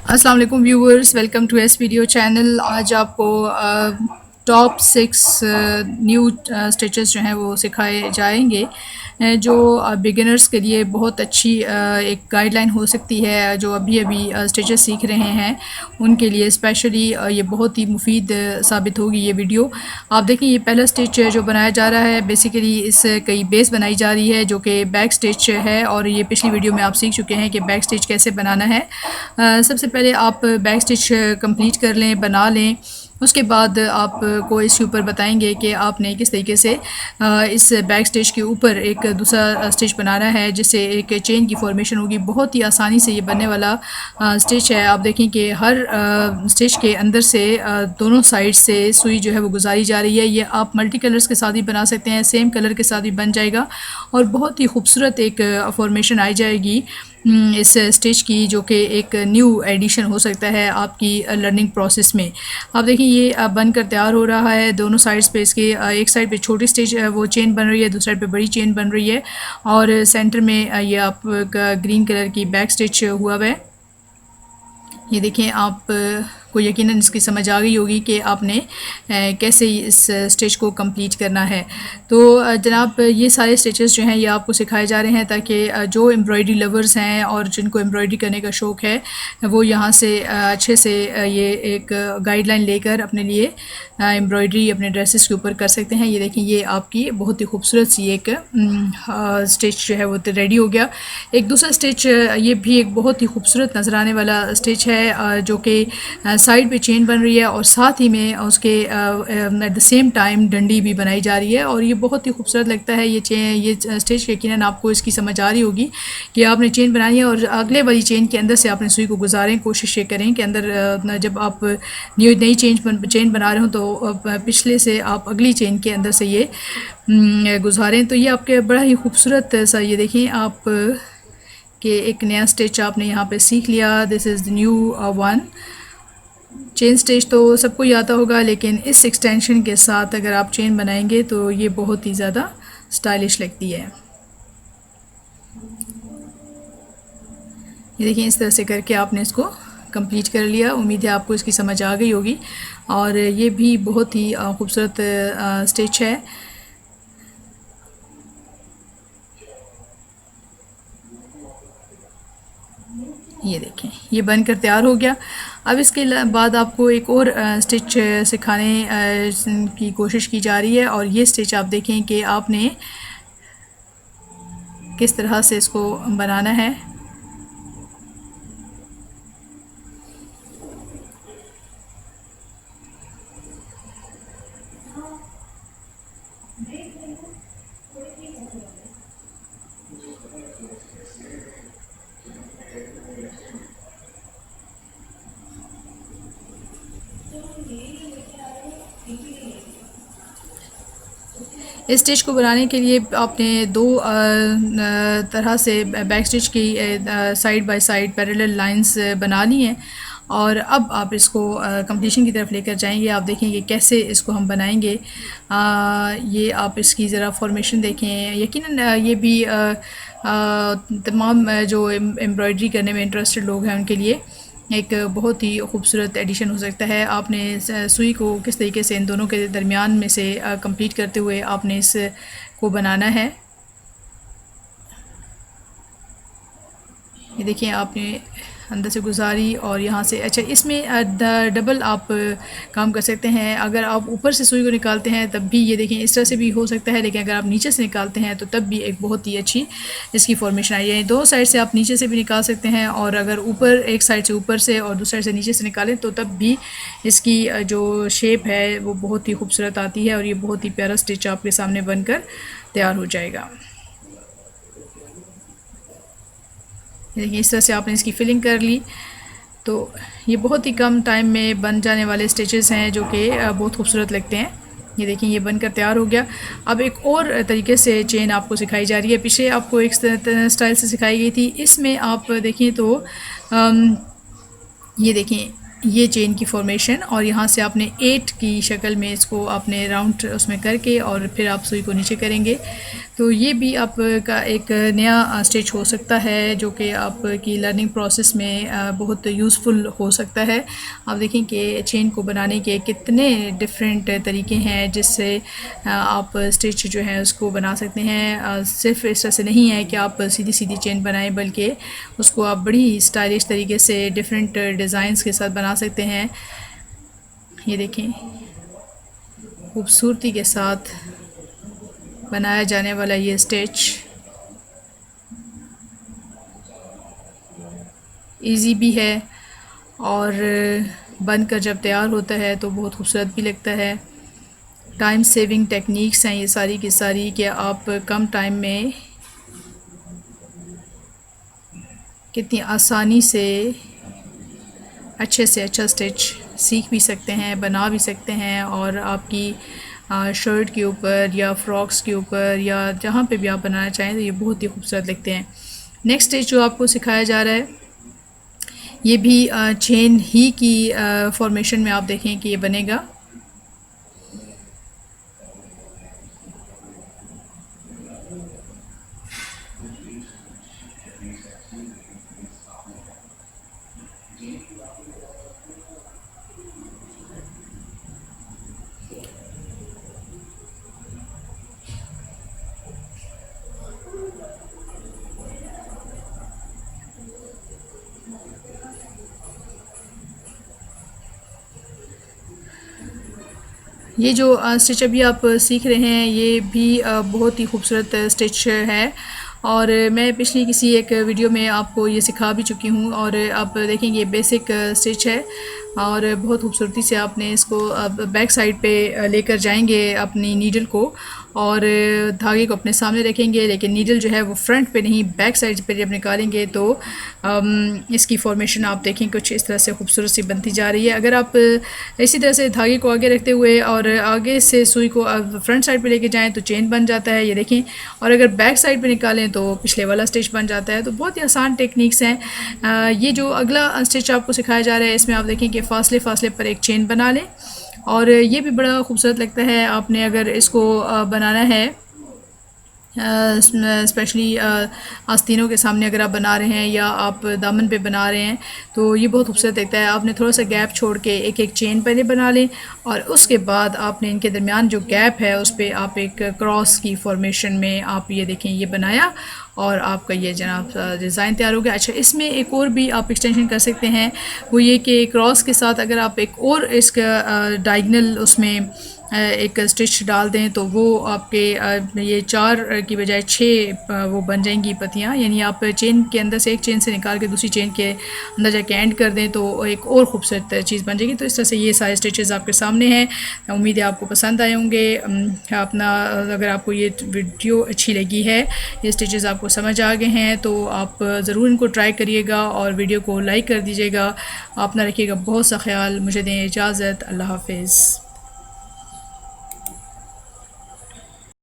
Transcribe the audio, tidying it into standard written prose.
अस्सलाम वालेकुम viewers, welcome to S video channel. आज आपको टॉप 6 न्यू स्टिचेस जो हैं वो सिखाए जाएंगे, जो बिगिनर्स के लिए बहुत अच्छी एक गाइडलाइन हो सकती है। जो अभी अभी स्टिचेस सीख रहे हैं उनके लिए स्पेशली ये बहुत ही मुफीद साबित होगी ये वीडियो। आप देखिए, ये पहला स्टिच जो बनाया जा रहा है, बेसिकली इस कई बेस बनाई जा रही है जो कि बैक स्टिच है, और ये पिछली वीडियो में आप सीख चुके हैं कि बैक स्टिच कैसे बनाना है। सबसे पहले आप बैक स्टिच कंप्लीट कर लें, बना लें। उसके बाद आपको इसके ऊपर बताएंगे कि आपने किस तरीके से इस बैक स्टिच के ऊपर एक दूसरा स्टिच बनाना है, जिससे एक चेन की फॉर्मेशन होगी। बहुत ही आसानी से ये बनने वाला स्टिच है। आप देखें कि हर स्टिच के अंदर से दोनों साइड से सुई जो है वो गुजारी जा रही है। ये आप मल्टी कलर्स के साथ भी बना सकते हैं, सेम कलर के साथ भी बन जाएगा और बहुत ही खूबसूरत एक फॉर्मेशन आई जाएगी इस स्टिच की, जो कि एक न्यू एडिशन हो सकता है आपकी लर्निंग प्रोसेस में। आप देखिए, ये बनकर तैयार हो रहा है। दोनों साइड्स पे इसके एक साइड पे छोटी स्टिच वो चेन बन रही है, दूसरी साइड पे बड़ी चेन बन रही है, और सेंटर में ये आप ग्रीन कलर की बैक स्टिच हुआ हुआ है। ये देखें, आप को यकीनन इसकी समझ आ गई होगी कि आपने कैसे इस स्टिच को कंप्लीट करना है। तो जनाब, ये सारे स्टिचेस जो हैं ये आपको सिखाए जा रहे हैं ताकि जो एम्ब्रॉयडरी लवर्स हैं और जिनको एम्ब्रॉयडरी करने का शौक़ है वो यहाँ से अच्छे से ये एक गाइडलाइन लेकर अपने लिए एम्ब्रॉयडरी अपने ड्रेसेस के ऊपर कर सकते हैं। ये देखें, ये आपकी बहुत ही खूबसूरत सी एक स्टिच जो है वो रेडी हो गया। एक दूसरा स्टिच, ये भी एक बहुत ही खूबसूरत नज़र आने वाला स्टिच है, जो कि साइड पे चेन बन रही है और साथ ही में उसके एट द सेम टाइम डंडी भी बनाई जा रही है, और ये बहुत ही खूबसूरत लगता है। ये स्टिच यकीनन आपको इसकी समझ आ रही होगी कि आपने चेन बनानी है और अगले वाली चेन के अंदर से आपने सुई को गुजारें। कोशिश ये करें कि अंदर जब आप नई चेन बना रहे हो तो पिछले से आप अगली चेन के अंदर से ये गुजारें। तो ये आपके बड़ा ही खूबसूरत सा, ये देखें आप कि एक नया स्टिच आपने यहाँ पे सीख लिया। This is the new one. Chain stitch तो सबको ही आता होगा, लेकिन इस एक्सटेंशन के साथ अगर आप चेन बनाएंगे तो ये बहुत ही ज़्यादा स्टाइलिश लगती है। ये देखिए, इस तरह से करके आपने इसको कंप्लीट कर लिया। उम्मीद है आपको इसकी समझ आ गई होगी, और ये भी बहुत ही खूबसूरत स्टिच है। ये देखें, ये बनकर तैयार हो गया। अब इसके बाद आपको एक और स्टिच सिखाने की कोशिश की जा रही है, और ये स्टिच आप देखें कि आपने किस तरह से इसको बनाना है। इस स्टिच को बनाने के लिए आपने दो तरह से बैक स्टिच की side by side parallel lines बना ली हैं, और अब आप इसको कंप्लीशन की तरफ लेकर जाएंगे। आप देखेंगे कैसे इसको हम बनाएंगे। ये आप इसकी ज़रा फॉर्मेशन देखें। यकीनन ये भी तमाम जो एम्ब्रॉयडरी करने में इंटरेस्टेड लोग हैं उनके लिए एक बहुत ही खूबसूरत एडिशन हो सकता है। आपने सुई को किस तरीके से इन दोनों के दरमियान में से कंप्लीट करते हुए आपने इस को बनाना है। ये देखिए, आपने अंदर से गुजारी और यहाँ से, अच्छा, इसमें डबल आप काम कर सकते हैं। अगर आप ऊपर से सुई को निकालते हैं तब भी ये देखें इस तरह से भी हो सकता है, लेकिन अगर आप नीचे से निकालते हैं तो तब भी एक बहुत ही अच्छी इसकी फॉर्मेशन आई है। दो साइड से आप नीचे से भी निकाल सकते हैं, और अगर ऊपर एक साइड से ऊपर से और दूसरी साइड से नीचे से निकालें तो तब भी इसकी जो शेप है वो बहुत ही खूबसूरत आती है, और ये बहुत ही प्यारा स्टिच आपके सामने बनकर तैयार हो जाएगा। देखिए, इस तरह से आपने इसकी फिलिंग कर ली। तो ये बहुत ही कम टाइम में बन जाने वाले स्टिचेस हैं जो कि बहुत खूबसूरत लगते हैं। ये देखिए, ये बनकर तैयार हो गया। अब एक और तरीके से चेन आपको सिखाई जा रही है। पीछे आपको एक स्टाइल से सिखाई गई थी, इसमें आप देखें तो ये देखें, ये चेन की फॉर्मेशन, और यहाँ से आपने 8 की शक्ल में इसको आपने राउंड उसमें करके और फिर आप सुई को नीचे करेंगे तो ये भी आपका एक नया स्टेज हो सकता है जो कि आपकी लर्निंग प्रोसेस में बहुत यूज़फुल हो सकता है। आप देखें कि चेन को बनाने के कितने डिफरेंट तरीके हैं जिससे आप स्टिच जो है उसको बना सकते हैं। सिर्फ इस तरह से नहीं है कि आप सीधी सीधी चेन बनाएं, बल्कि उसको आप बड़ी स्टाइलिश तरीके से डिफरेंट डिज़ाइंस के साथ बना सकते हैं। ये देखें, खूबसूरती के साथ बनाया जाने वाला ये स्टिच इजी भी है और बनकर जब तैयार होता है तो बहुत खूबसूरत भी लगता है। टाइम सेविंग टेक्निक्स हैं ये सारी की सारी कि आप कम टाइम में कितनी आसानी से अच्छा स्टिच सीख भी सकते हैं, बना भी सकते हैं और आपकी शर्ट के ऊपर या फ्रॉक्स के ऊपर या जहाँ पे भी आप बनाना चाहें तो ये बहुत ही खूबसूरत लगते हैं। नेक्स्ट स्टिच जो आपको सिखाया जा रहा है ये भी चेन ही की फॉर्मेशन में आप देखें कि ये बनेगा। ये जो स्टिच अभी आप सीख रहे हैं ये भी बहुत ही खूबसूरत स्टिच है और मैं पिछली किसी एक वीडियो में आपको ये सिखा भी चुकी हूँ। और आप देखेंगे ये बेसिक स्टिच है और बहुत खूबसूरती से आपने इसको बैक साइड पे लेकर जाएंगे अपनी नीडल को और धागे को अपने सामने रखेंगे, लेकिन नीडल जो है वो फ्रंट पे नहीं बैक साइड पे जब निकालेंगे तो इसकी फॉर्मेशन आप देखें कुछ इस तरह से खूबसूरत सी बनती जा रही है। अगर आप इसी तरह से धागे को आगे रखते हुए और आगे से सुई को फ्रंट साइड पे लेके जाएं तो चेन बन जाता है, ये देखें। और अगर बैक साइड पे निकालें तो पिछले वाला स्टिच बन जाता है। तो बहुत ही आसान टेक्निक्स हैं। ये जो अगला स्टिच आपको सिखाया जा रहा है इसमें आप देखें कि फासले फासले पर एक चेन बना लें और ये भी बड़ा खूबसूरत लगता है। आपने अगर इसको बनाना है स्पेशली आस्तीनों के सामने अगर आप बना रहे हैं या आप दामन पे बना रहे हैं तो ये बहुत खूबसूरत लगता है। आपने थोड़ा सा गैप छोड़ के एक एक चेन पहले बना लें और उसके बाद आपने इनके दरमियान जो गैप है उस पर आप एक क्रॉस की फॉर्मेशन में आप ये देखें ये बनाया और आपका ये जनाब डिज़ाइन तैयार हो गया। अच्छा, इसमें एक और भी आप एक्सटेंशन कर सकते हैं, वो ये कि क्रॉस के साथ अगर आप एक और इसका डायगनल उसमें एक स्टिच डाल दें तो वो आपके ये 4 की बजाय 6 वो बन जाएंगी पत्तियाँ। यानी आप चेन के अंदर से एक चेन से निकाल के दूसरी चेन के अंदर जाके एंड कर दें तो एक और खूबसूरत चीज़ बन जाएगी। तो इस तरह से ये सारे स्टिचेस आपके सामने हैं। उम्मीद है आपको पसंद आए होंगे। अपना अगर आपको ये वीडियो अच्छी लगी है, ये स्टिचेस आपको समझ आ गए हैं तो आप ज़रूर इनको ट्राई करिएगा और वीडियो को लाइक कर दीजिएगा। अपना रखिएगा बहुत सा ख्याल। मुझे दें इजाज़त। अल्लाह हाफिज़।